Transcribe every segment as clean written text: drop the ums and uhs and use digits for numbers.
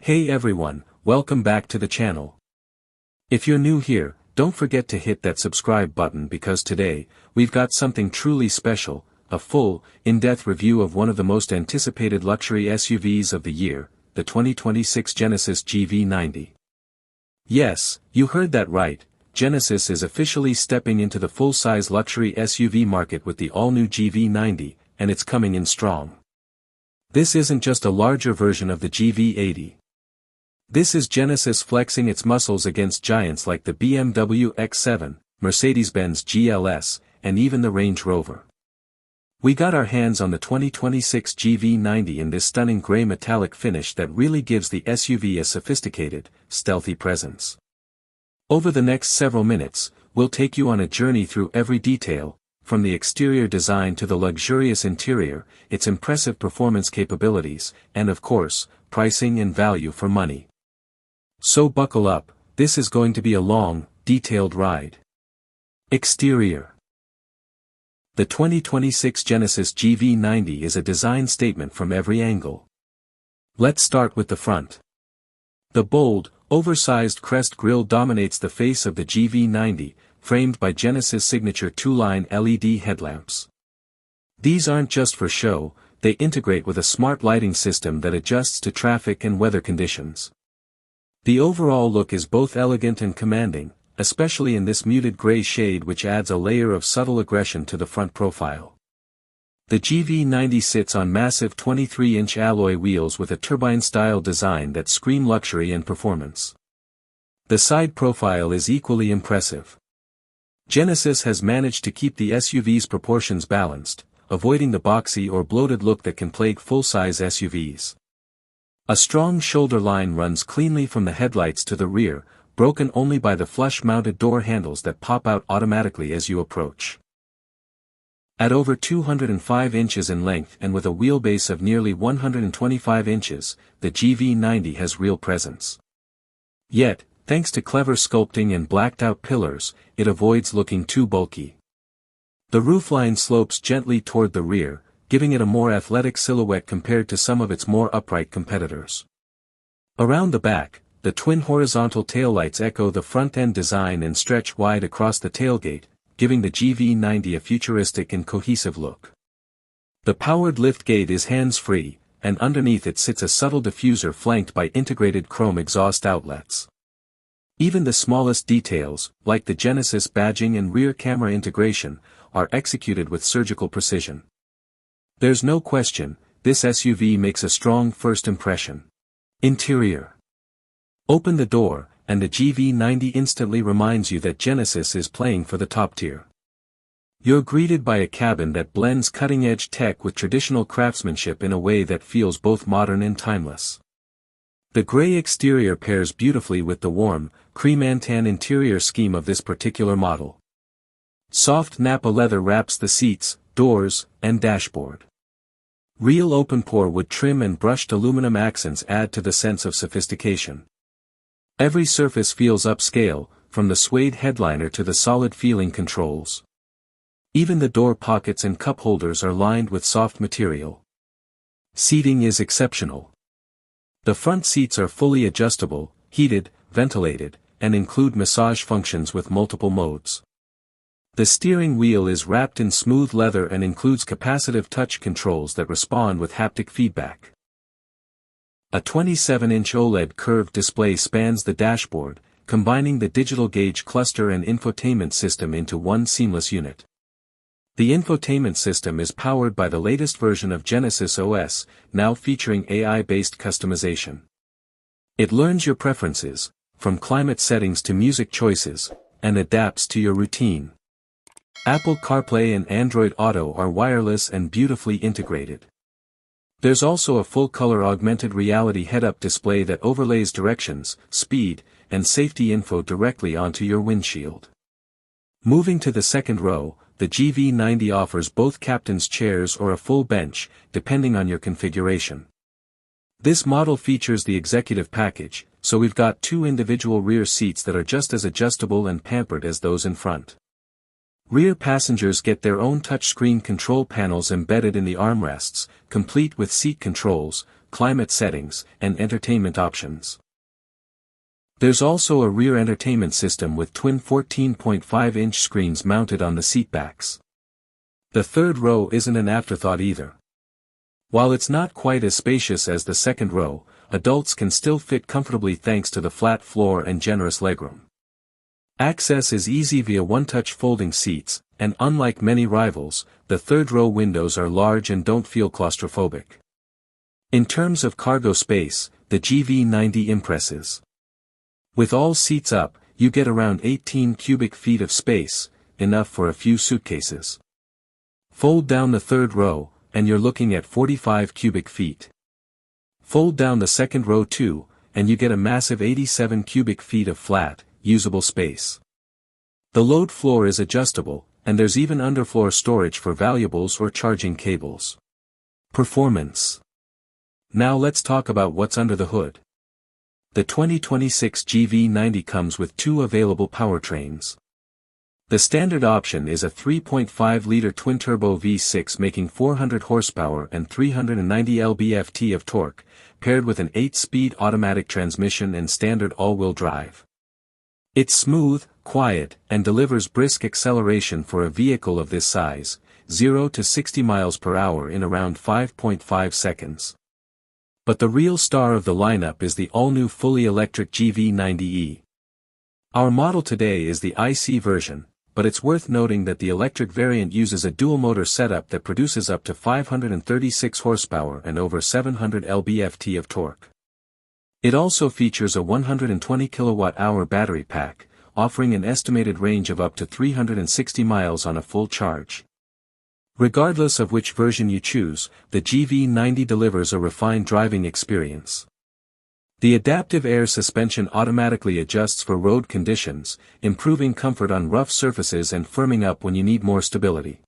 Hey everyone, welcome back to the channel. If you're new here, don't forget to hit that subscribe button because today, we've got something truly special, a full, in-depth review of one of the most anticipated luxury SUVs of the year, the 2026 Genesis GV90. Yes, you heard that right, Genesis is officially stepping into the full-size luxury SUV market with the all-new GV90, and it's coming in strong. This isn't just a larger version of the GV80. This is Genesis flexing its muscles against giants like the BMW X7, Mercedes-Benz GLS, and even the Range Rover. We got our hands on the 2026 GV90 in this stunning grey metallic finish that really gives the SUV a sophisticated, stealthy presence. Over the next several minutes, we'll take you on a journey through every detail, from the exterior design to the luxurious interior, its impressive performance capabilities, and of course, pricing and value for money. So buckle up, this is going to be a long, detailed ride. Exterior. The 2026 Genesis GV90 is a design statement from every angle. Let's start with the front. The bold, oversized crest grille dominates the face of the GV90, framed by Genesis' signature two-line LED headlamps. These aren't just for show, they integrate with a smart lighting system that adjusts to traffic and weather conditions. The overall look is both elegant and commanding, especially in this muted gray shade which adds a layer of subtle aggression to the front profile. The GV90 sits on massive 23-inch alloy wheels with a turbine-style design that scream luxury and performance. The side profile is equally impressive. Genesis has managed to keep the SUV's proportions balanced, avoiding the boxy or bloated look that can plague full-size SUVs. A strong shoulder line runs cleanly from the headlights to the rear, broken only by the flush-mounted door handles that pop out automatically as you approach. At over 205 inches in length and with a wheelbase of nearly 125 inches, the GV90 has real presence. Yet, thanks to clever sculpting and blacked-out pillars, it avoids looking too bulky. The roofline slopes gently toward the rear, giving it a more athletic silhouette compared to some of its more upright competitors. Around the back, the twin horizontal taillights echo the front-end design and stretch wide across the tailgate, giving the GV90 a futuristic and cohesive look. The powered liftgate is hands-free, and underneath it sits a subtle diffuser flanked by integrated chrome exhaust outlets. Even the smallest details, like the Genesis badging and rear camera integration, are executed with surgical precision. There's no question, this SUV makes a strong first impression. Interior. Open the door, and the GV90 instantly reminds you that Genesis is playing for the top tier. You're greeted by a cabin that blends cutting-edge tech with traditional craftsmanship in a way that feels both modern and timeless. The gray exterior pairs beautifully with the warm, cream-tan interior scheme of this particular model. Soft Nappa leather wraps the seats, doors, and dashboard. Real open-pore wood trim and brushed aluminum accents add to the sense of sophistication. Every surface feels upscale, from the suede headliner to the solid-feeling controls. Even the door pockets and cup holders are lined with soft material. Seating is exceptional. The front seats are fully adjustable, heated, ventilated, and include massage functions with multiple modes. The steering wheel is wrapped in smooth leather and includes capacitive touch controls that respond with haptic feedback. A 27-inch OLED curved display spans the dashboard, combining the digital gauge cluster and infotainment system into one seamless unit. The infotainment system is powered by the latest version of Genesis OS, now featuring AI-based customization. It learns your preferences, from climate settings to music choices, and adapts to your routine. Apple CarPlay and Android Auto are wireless and beautifully integrated. There's also a full-color augmented reality head-up display that overlays directions, speed, and safety info directly onto your windshield. Moving to the second row, the GV90 offers both captain's chairs or a full bench, depending on your configuration. This model features the executive package, so we've got two individual rear seats that are just as adjustable and pampered as those in front. Rear passengers get their own touchscreen control panels embedded in the armrests, complete with seat controls, climate settings, and entertainment options. There's also a rear entertainment system with twin 14.5-inch screens mounted on the seatbacks. The third row isn't an afterthought either. While it's not quite as spacious as the second row, adults can still fit comfortably thanks to the flat floor and generous legroom. Access is easy via one-touch folding seats, and unlike many rivals, the third-row windows are large and don't feel claustrophobic. In terms of cargo space, the GV90 impresses. With all seats up, you get around 18 cubic feet of space, enough for a few suitcases. Fold down the third row, and you're looking at 45 cubic feet. Fold down the second row too, and you get a massive 87 cubic feet of flat, usable space. The load floor is adjustable, and there's even underfloor storage for valuables or charging cables. Performance. Now let's talk about what's under the hood. The 2026 GV90 comes with two available powertrains. The standard option is a 3.5-liter twin-turbo V6 making 400 horsepower and 390 lb-ft of torque, paired with an 8-speed automatic transmission and standard all-wheel drive. It's smooth, quiet, and delivers brisk acceleration for a vehicle of this size, 0 to 60 miles per hour in around 5.5 seconds. But the real star of the lineup is the all-new fully electric GV90e. Our model today is the IC version, but it's worth noting that the electric variant uses a dual-motor setup that produces up to 536 horsepower and over 700 lb-ft of torque. It also features a 120 kilowatt-hour battery pack, offering an estimated range of up to 360 miles on a full charge. Regardless of which version you choose, the GV90 delivers a refined driving experience. The adaptive air suspension automatically adjusts for road conditions, improving comfort on rough surfaces and firming up when you need more stability.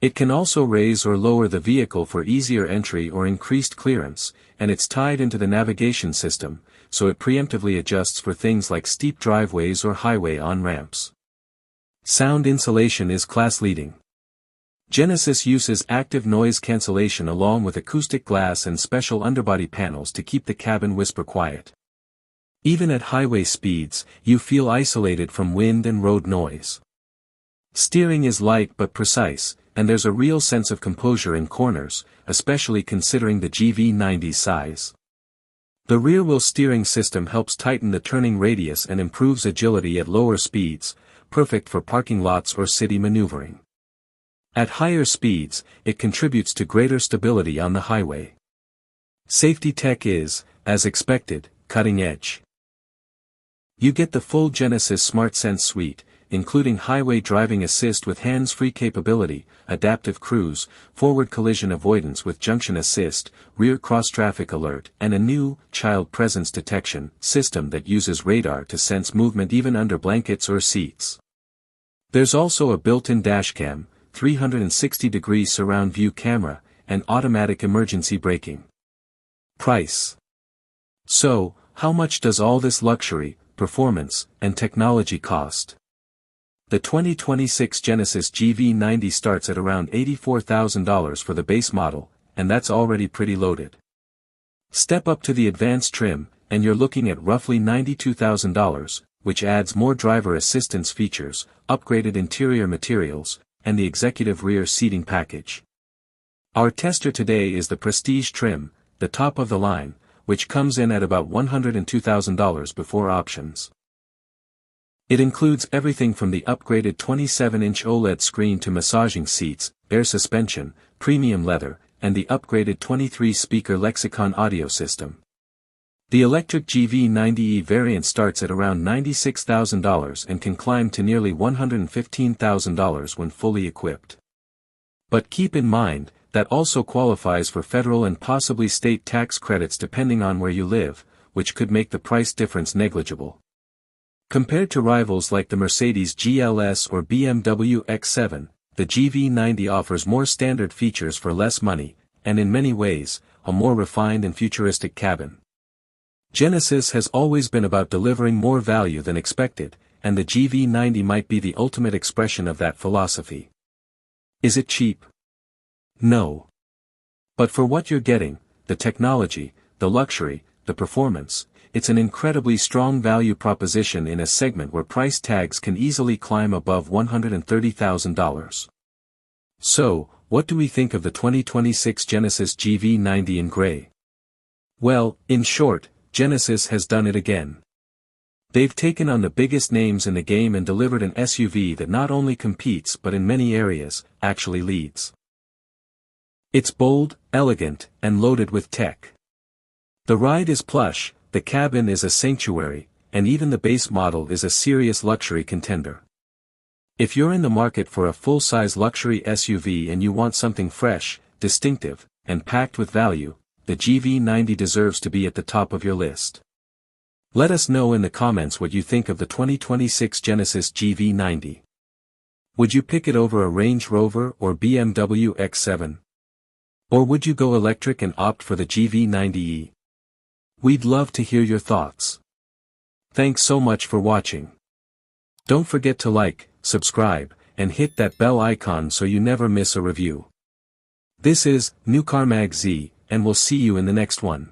It can also raise or lower the vehicle for easier entry or increased clearance, and it's tied into the navigation system, so it preemptively adjusts for things like steep driveways or highway on-ramps. Sound insulation is class-leading. Genesis uses active noise cancellation along with acoustic glass and special underbody panels to keep the cabin whisper quiet. Even at highway speeds, you feel isolated from wind and road noise. Steering is light but precise, and there's a real sense of composure in corners, especially considering the GV90's size. The rear-wheel steering system helps tighten the turning radius and improves agility at lower speeds, perfect for parking lots or city maneuvering. At higher speeds, it contributes to greater stability on the highway. Safety tech is, as expected, cutting edge. You get the full Genesis SmartSense suite, including highway driving assist with hands-free capability, adaptive cruise, forward collision avoidance with junction assist, rear cross-traffic alert, and a new child presence detection system that uses radar to sense movement even under blankets or seats. There's also a built-in dashcam, 360-degree surround view camera, and automatic emergency braking. Price. So, how much does all this luxury, performance, and technology cost? The 2026 Genesis GV90 starts at around $84,000 for the base model, and that's already pretty loaded. Step up to the advanced trim, and you're looking at roughly $92,000, which adds more driver assistance features, upgraded interior materials, and the executive rear seating package. Our tester today is the Prestige trim, the top of the line, which comes in at about $102,000 before options. It includes everything from the upgraded 27-inch OLED screen to massaging seats, air suspension, premium leather, and the upgraded 23-speaker Lexicon audio system. The electric GV90e variant starts at around $96,000 and can climb to nearly $115,000 when fully equipped. But keep in mind, that also qualifies for federal and possibly state tax credits depending on where you live, which could make the price difference negligible. Compared to rivals like the Mercedes GLS or BMW X7, the GV90 offers more standard features for less money, and in many ways, a more refined and futuristic cabin. Genesis has always been about delivering more value than expected, and the GV90 might be the ultimate expression of that philosophy. Is it cheap? No. But for what you're getting, the technology, the luxury, the performance, it's an incredibly strong value proposition in a segment where price tags can easily climb above $130,000. So, what do we think of the 2026 Genesis GV90 in gray? Well, in short, Genesis has done it again. They've taken on the biggest names in the game and delivered an SUV that not only competes but in many areas, actually leads. It's bold, elegant, and loaded with tech. The ride is plush, the cabin is a sanctuary, and even the base model is a serious luxury contender. If you're in the market for a full-size luxury SUV and you want something fresh, distinctive, and packed with value, the GV90 deserves to be at the top of your list. Let us know in the comments what you think of the 2026 Genesis GV90. Would you pick it over a Range Rover or BMW X7? Or would you go electric and opt for the GV90e? We'd love to hear your thoughts. Thanks so much for watching. Don't forget to like, subscribe, and hit that bell icon so you never miss a review. This is New Car Mag Z, and we'll see you in the next one.